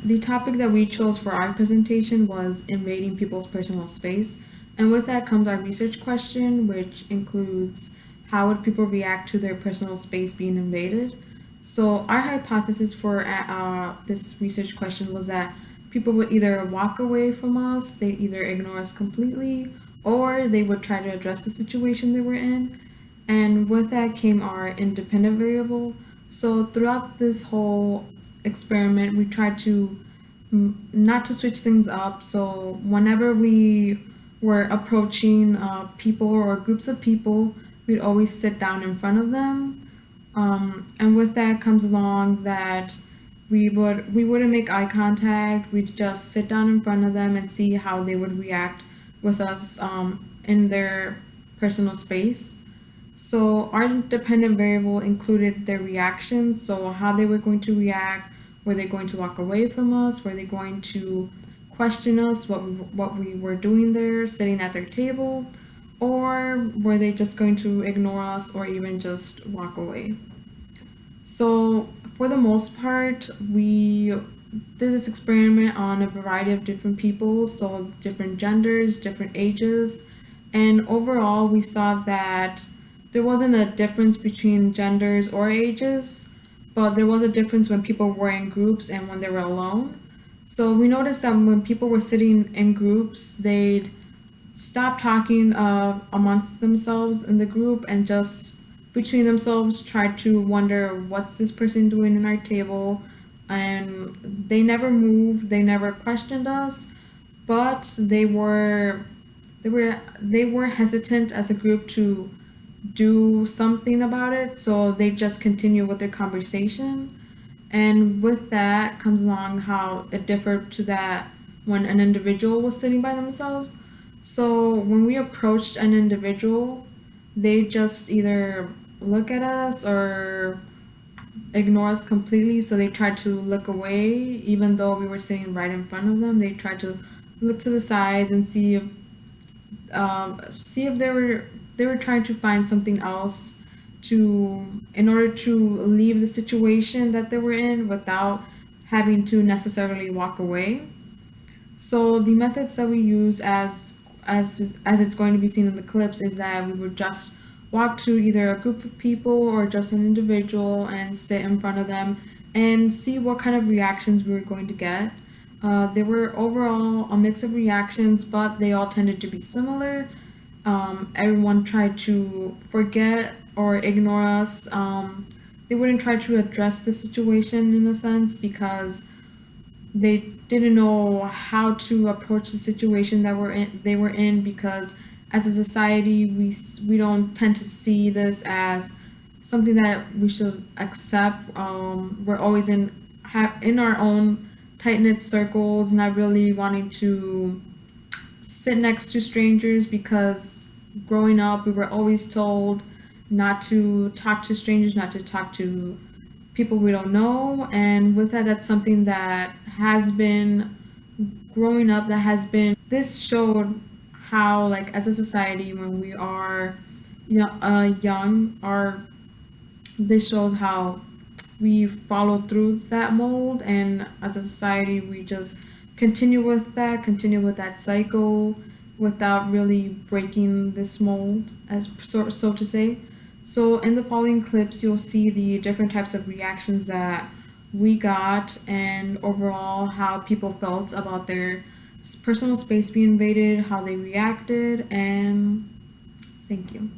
the topic that we chose for our presentation was invading people's personal space. And with that comes our research question, which includes how would people react to their personal space being invaded? So, our hypothesis for this research question was that people would either walk away from us, they either ignore us completely, or they would try to address the situation they were in. And with that came our independent variable. So throughout this whole experiment, we tried to not to switch things up. So whenever we were approaching people or groups of people, we'd always sit down in front of them. And with that comes along that we wouldn't make eye contact. We'd just sit down in front of them and see how they would react with us in their personal space. So our dependent variable included their reactions, so how they were going to react. Were they going to walk away from us? Were they going to question us what we were doing there, sitting at their table? Or were they just going to ignore us or even just walk away? So for the most part, we did this experiment on a variety of different people, so different genders, different ages, and overall we saw that there wasn't a difference between genders or ages, but there was a difference when people were in groups and when they were alone. So we noticed that when people were sitting in groups, they'd stop talking amongst themselves in the group and just between themselves try to wonder what's this person doing in our table, and they never moved, they never questioned us, but they were hesitant as a group to do something about it, so they just continue with their conversation. And with that comes along how it differed to that when an individual was sitting by themselves. So when we approached an individual, they just either look at us or ignore us completely. So they tried to look away, even though we were sitting right in front of them. They tried to look to the sides and see if they were trying to find something else to in order to leave the situation that they were in without having to necessarily walk away. So the methods that we use as it's going to be seen in the clips is that we would just walk to either a group of people or just an individual and sit in front of them and see what kind of reactions we were going to get. They were overall a mix of reactions, but they all tended to be similar. Everyone tried to forget or ignore us. They wouldn't try to address the situation in a sense because they didn't know how to approach the situation they were in, because as a society we don't tend to see this as something that we should accept. We're always in our own tight knit circles, not really wanting to sit next to strangers, because growing up we were always told not to talk to strangers, not to talk to people we don't know. And with that, that's something that has been growing up, that has been, this showed how, like, as a society, when we are young, this shows how we follow through that mold, and as a society we just continue with that cycle without really breaking this mold, as so to say. So in the following clips, you'll see the different types of reactions that we got and overall how people felt about their personal space being invaded, how they reacted, and thank you.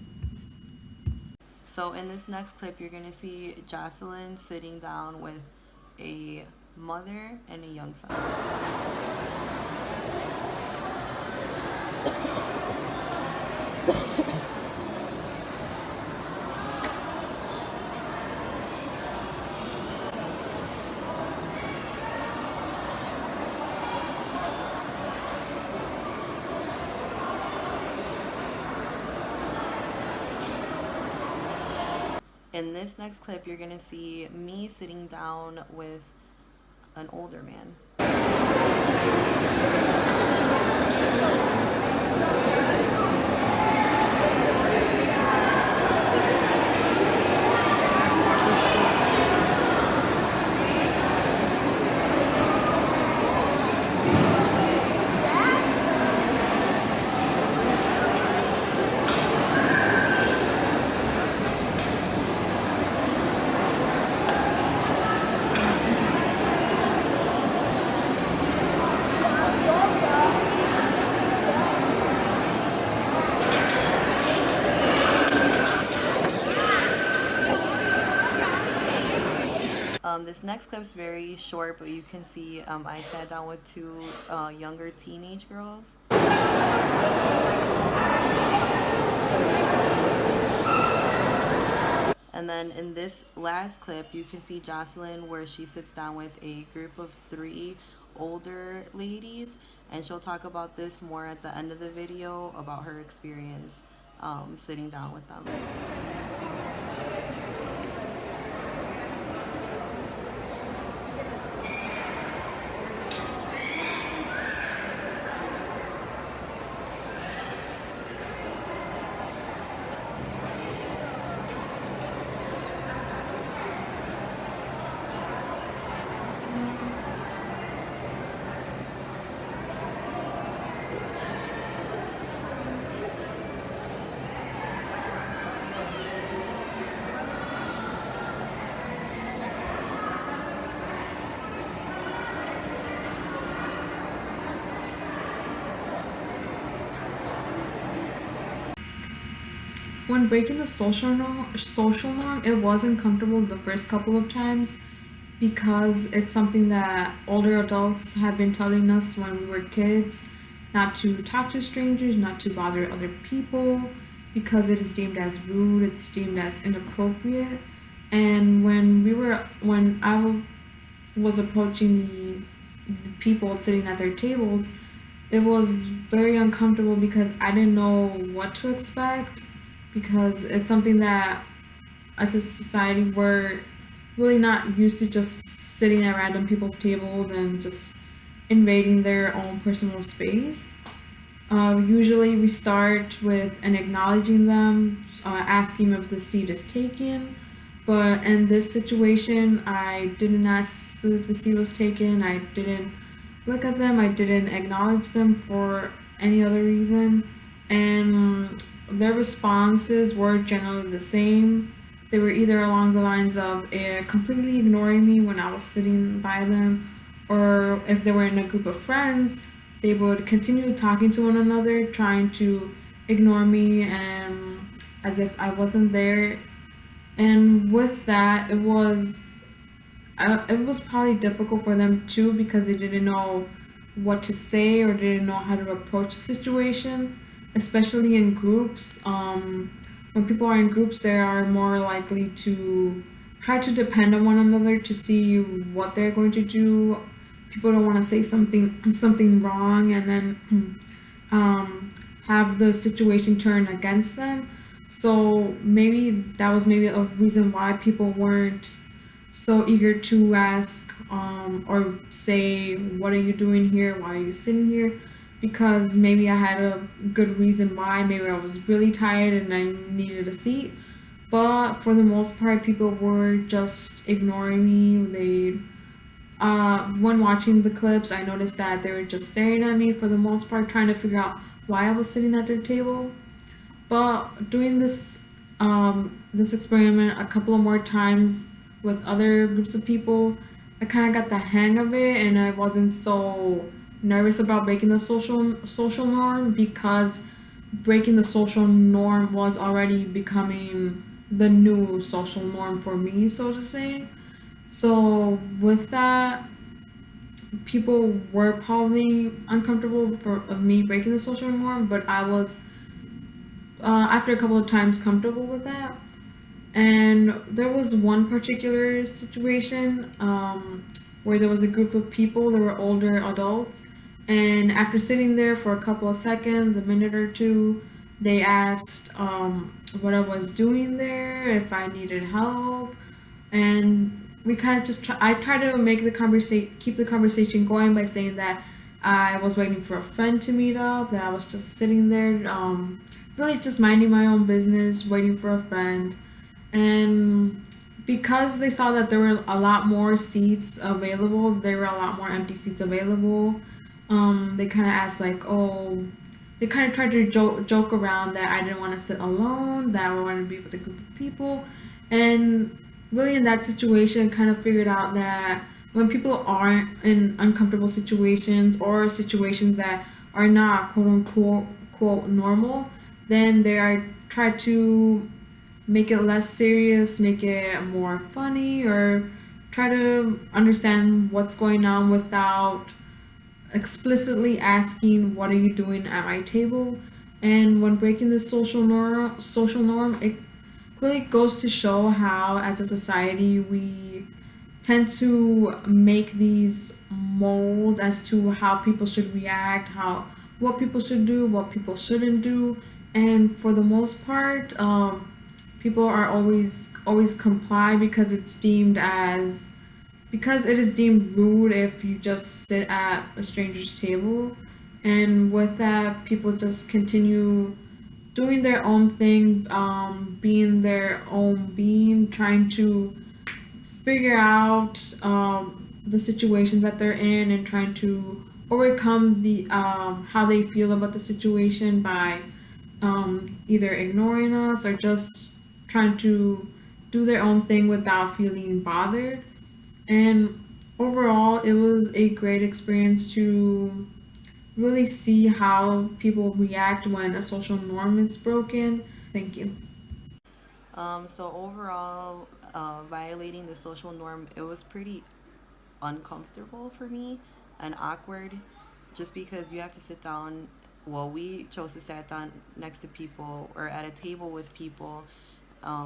So in this next clip, you're going to see Jocelyn sitting down with a mother and a young son. In this next clip, you're going to see me sitting down with an older man. This next clip is very short, but you can see I sat down with two younger teenage girls. And then in this last clip, you can see Jocelyn where she sits down with a group of three older ladies, and she'll talk about this more at the end of the video about her experience sitting down with them. When breaking the social norm, it was uncomfortable the first couple of times because it's something that older adults have been telling us when we were kids, not to talk to strangers, not to bother other people, because it is deemed as rude, it's deemed as inappropriate. And when was approaching the people sitting at their tables, it was very uncomfortable because I didn't know what to expect, because it's something that as a society we're really not used to, just sitting at random people's tables and just invading their own personal space. Usually we start with an acknowledging them, asking if the seat is taken. But in this situation, I didn't ask if the seat was taken. I didn't look at them. I didn't acknowledge them for any other reason. And their responses were generally the same. They were either along the lines of completely ignoring me when I was sitting by them, or if they were in a group of friends, they would continue talking to one another, trying to ignore me and as if I wasn't there. And with that, it was probably difficult for them too, because they didn't know what to say or didn't know how to approach the situation, especially in groups. When people are in groups, they are more likely to try to depend on one another to see what they're going to do. People don't want to say something wrong and then have the situation turn against them. So maybe that was maybe a reason why people weren't so eager to ask or say, what are you doing here? Why are you sitting here? Because maybe I had a good reason why. Maybe I was really tired and I needed a seat. But for the most part, people were just ignoring me. When watching the clips, I noticed that they were just staring at me for the most part, trying to figure out why I was sitting at their table. But doing this experiment a couple of more times with other groups of people, I kind of got the hang of it, and I wasn't so nervous about breaking the social norm, because breaking the social norm was already becoming the new social norm for me, so to say. So with that, people were probably uncomfortable of me breaking the social norm, but I was after a couple of times comfortable with that. And there was one particular situation where there was a group of people, they were older adults, and after sitting there for a couple of seconds, a minute or two, they asked what I was doing there, if I needed help, and we kind of just I tried to make keep the conversation going by saying that I was waiting for a friend to meet up, that I was just sitting there, really just minding my own business, waiting for a friend. And because they saw that there were a lot more seats available, there were a lot more empty seats available, they kind of asked like, oh, they kind of tried to joke around that I didn't want to sit alone, that I wanted to be with a group of people. And really in that situation, kind of figured out that when people aren't in uncomfortable situations or situations that are not quote unquote quote normal, then they are try to make it less serious, make it more funny, or try to understand what's going on without explicitly asking what are you doing at my table. And when breaking the social norm, it really goes to show how as a society we tend to make these molds as to how people should react, how what people should do, what people shouldn't do. And for the most part, people are always comply because it is deemed rude if you just sit at a stranger's table. And with that, people just continue doing their own thing, being their own being, trying to figure out the situations that they're in and trying to overcome the how they feel about the situation by either ignoring us or just trying to do their own thing without feeling bothered. And overall, it was a great experience to really see how people react when a social norm is broken. Thank you. So overall, violating the social norm, it was pretty uncomfortable for me and awkward, just because you have to sit down. Well, we chose to sit down next to people or at a table with people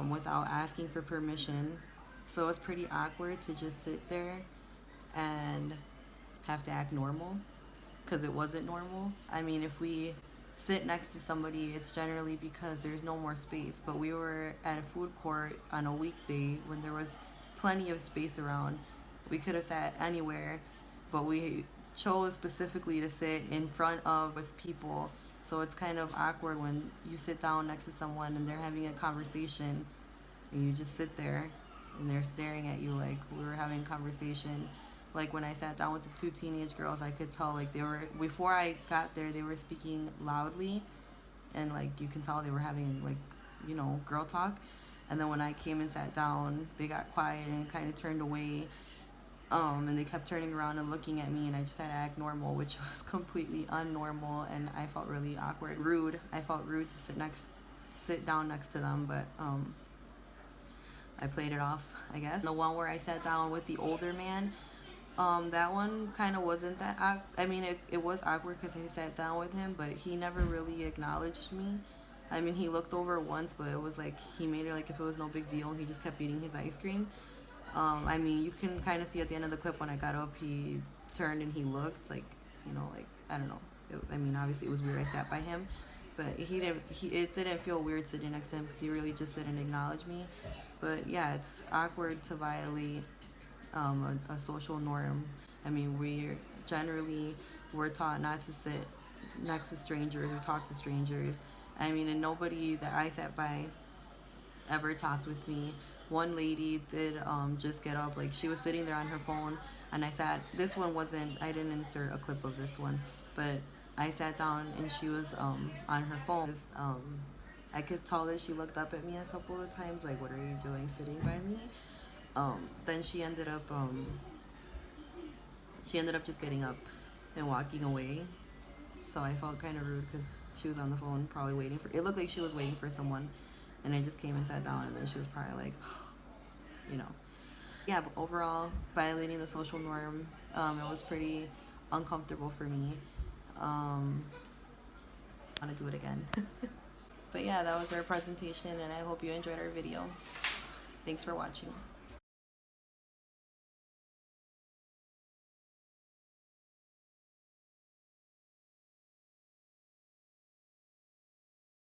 without asking for permission. So it's pretty awkward to just sit there and have to act normal because it wasn't normal. I mean, if we sit next to somebody, it's generally because there's no more space. But we were at a food court on a weekday when there was plenty of space around. We could have sat anywhere, but we chose specifically to sit in front of with people. So it's kind of awkward when you sit down next to someone and they're having a conversation and you just sit there and they're staring at you like we were having a conversation. Like when I sat down with the two teenage girls, I could tell like they were, before I got there, they were speaking loudly, and like you can tell they were having like, girl talk. And then when I came and sat down, they got quiet and kind of turned away. And they kept turning around and looking at me, and I just had to act normal, which was completely unnormal, and I felt really awkward, rude. I felt rude to sit down next to them, but I played it off, I guess. The one where I sat down with the older man, that one kind of wasn't that. I mean, it was awkward because I sat down with him, but he never really acknowledged me. I mean, he looked over once, but it was like he made it like if it was no big deal. He just kept eating his ice cream. I mean, you can kind of see at the end of the clip when I got up, he turned and he looked like, like I don't know. I mean, obviously it was weird. I sat by him, but he didn't. It didn't feel weird sitting next to him because he really just didn't acknowledge me. But yeah, it's awkward to violate a social norm. I mean, we're taught not to sit next to strangers or talk to strangers. I mean, and nobody that I sat by ever talked with me. One lady did just get up, like she was sitting there on her phone, and I sat. This one wasn't. I didn't insert a clip of this one, but I sat down and she was on her phone. I could tell that she looked up at me a couple of times, like, "What are you doing, sitting by me?" Then she ended up just getting up and walking away. So I felt kind of rude because she was on the phone, probably waiting for. It looked like she was waiting for someone, and I just came and sat down, and then she was probably like, you know. Yeah, but overall, violating the social norm, it was pretty uncomfortable for me. I want to do it again. But yeah, that was our presentation, and I hope you enjoyed our video. Thanks for watching.